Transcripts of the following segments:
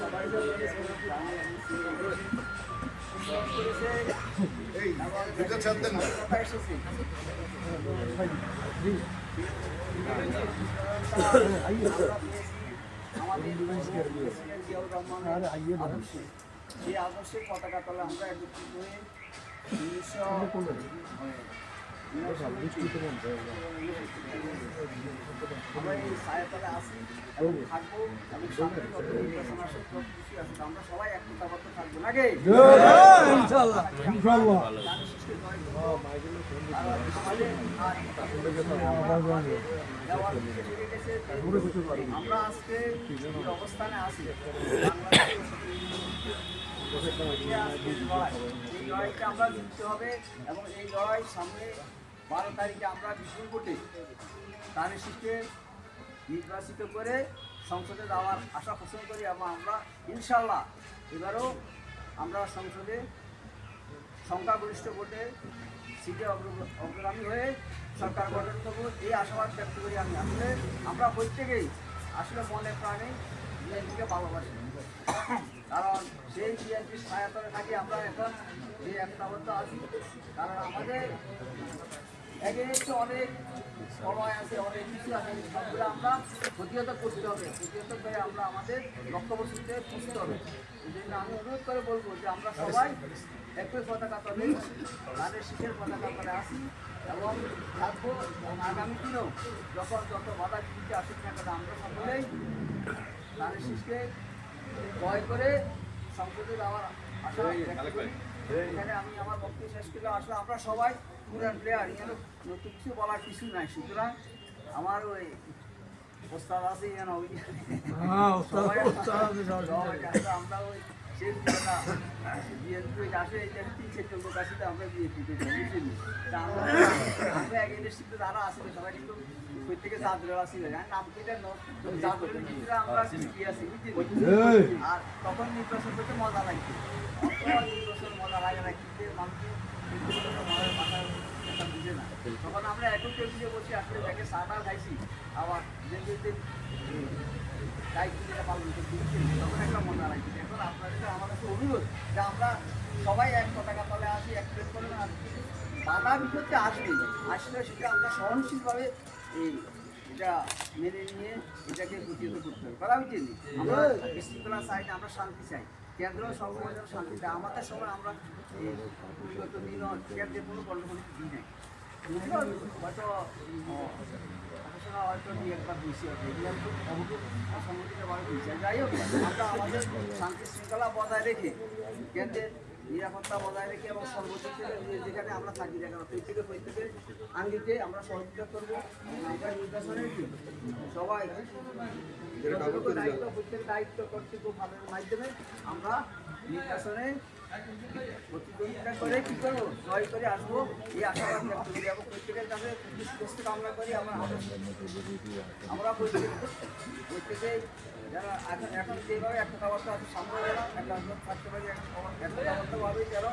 সবাই এই আদর্শের পতাকা তলে আমরা একত্রিত হয়ে 1900 আমরা এই ছায়াতলে আসি এবং থাকবো এবং আমরা সবাই একতাবদ্ধ থাকবো নাকি আমরা আজকে অবস্থানে আছি এই লড়াইকে আমরা জিততে হবে এবং এই লড়াই সামনে 12 তারিখে আমরা বিপুল ভোটে তারেশকে নির্বাচিত করে সংসদে যাওয়ার আশা পোষণ করি এবং আমরা ইনশাল্লাহ এবারও আমরা সংসদে সংখ্যাগরিষ্ঠ ভোটে সিটে অগ্রগামী হয়ে সরকার গঠন করবো এই আশাবাদ ব্যক্ত করি আমি। আসলে আমরা প্রত্যেকেই আসলে মনে প্রাণে বিএনপিকে ভালোবাসি, কারণ সেই বিএনপির ছায়াতলে থাকি আমরা এখন যে একতাবদ্ধ আছি। কারণ আমাদের এগেইনস্টে অনেক সময় আছে, অনেক কিছু আছে, সবগুলো আমরা প্রতিহত করতে হবে। প্রতিহত করে আমরা আমাদের লক্ষ্যবস্তুতে পৌঁছতে হবে। এই জন্য আমি অনুরোধ করে বলবো যে আমরা সবাই একই পতাকা তলে তাদের শিখের পতাকা তলে আসি এবং থাকবো। এবং আগামী দিনেও যখন যত বাধা বিঘ্নিতে আসুক না কেন আমরা সকলেই তাদের শিখকে জয় করে সংসদে যাওয়ার আশা ব্যক্ত করি। এখানে আমি আমার বক্তব্য শেষ করলে আসলে আমরা সবাই পুরান প্লেয়ার, এখানে নতুন কিছু বলার কিছু নাই। সুতরাং আমার ওই ওস্তাদ আছে এখানে আমরা ওই সেই বিএনপি আসে এখানে 3-4 লোক আসি তো আমরা বিএনপিতে আমরা এগেইনস্টে যারা আসলে সবাই কিন্তু প্রত্যেকে জাদুরা আসলে নাম কেটে আমরা কি আছি আর তখন নির্বাচন করতে মজা লাগছে, নির্বাচন মজা লাগে না কিন্তু মানুষের বুঝে না। তখন আমরা একই টেবিলে বসে আসলে যাকে সাদা খাইছি আবার যে দায়িত্ব যেটা পালন করতে তখন একটা মজা লাগছে। এখন আপনাদের আমার কাছে অনুরোধ যে আমরা সবাই এক পতাকা তলে আসি, এক প্লেট করে না বাধা বিপত্তি আসলে সেটা আমরা সহনশীলভাবে এটা মেনে নিয়ে এটাকে প্রতিহত করতে হবে। করা উচিত আমরা বিশৃঙ্খলা চাই না, আমরা শান্তি চাই। কেন্দ্র সর্বময় শান্তি চাই। আমাদের সময় আমরা বিগত দিন কেন্দ্রের কোনো কর্মসূচি দিই নাই, হয়তো হয়তো একবার বেশি হবে সংগঠিত দিয়েছে। যাই হোক আমরা আমাদের শান্তি শৃঙ্খলা বজায় রেখে কেন্দ্রের নিরাপত্তা বজায় রেখে এবং সর্বোচ্চ যেখানে আমরা থাকি না কেন প্রত্যেকের আঙ্গিকে আমরা সহযোগিতা করবো। আমরা নির্বাচনের সবাই দায়িত্ব প্রত্যেকের দায়িত্ব কর্তব্য পালনের মাধ্যমে আমরা নির্বাচনে প্রতিদ্বন্দ্বিতা করে কী করবো, জয় করে আসবো এই আশাবাদ ব্যক্ত করি এবং প্রত্যেকের কাছে সুস্থ কামনা করি। আমরা প্রত্যেকে যারা এখন যেভাবে একতাবদ্ধ আছে সামনে যারা একতাবদ্ধ থাকতে পারি, একতাবদ্ধভাবে যারা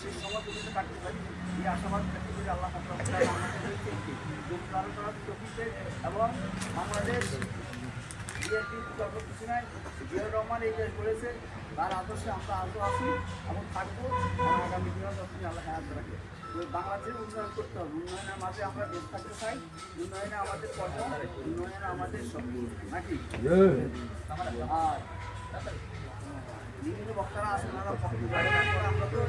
শেষ সময় পর্যন্ত কাটতে পারি এই আশাবাদ ব্যক্ত করি। আল্লাহ ধারণ করার চোখিতে এবং বাংলাদেশ বিএনপি যত কিছু নাই, জিয়াউর রহমান এই দেশ বলেছে তার আদর্শে আমরা আজও আছি এবং থাকবো। আগামী দিনেও যখন আল্লাহ হায়াত রাখে বাংলাদেশের উন্নয়ন করতে হবে। উন্নয়নের মাঝে আমরা দেশ থাকতে চাই, উন্নয়নে আমাদের কর্ম, উন্নয়নে আমাদের শক্তি নাকি। আর বিভিন্ন বক্তারা আছেন ওনারা আমরা তো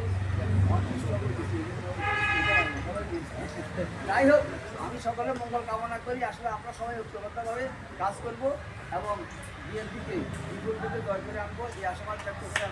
যাই হোক আমি সকলের মঙ্গল কামনা করি। আসলে আমরা সবাই ঐক্যবদ্ধভাবে কাজ করব এবং বিএনপিকে বিপুল জয় করে আনবো এই আশাবাদ ব্যক্ত করে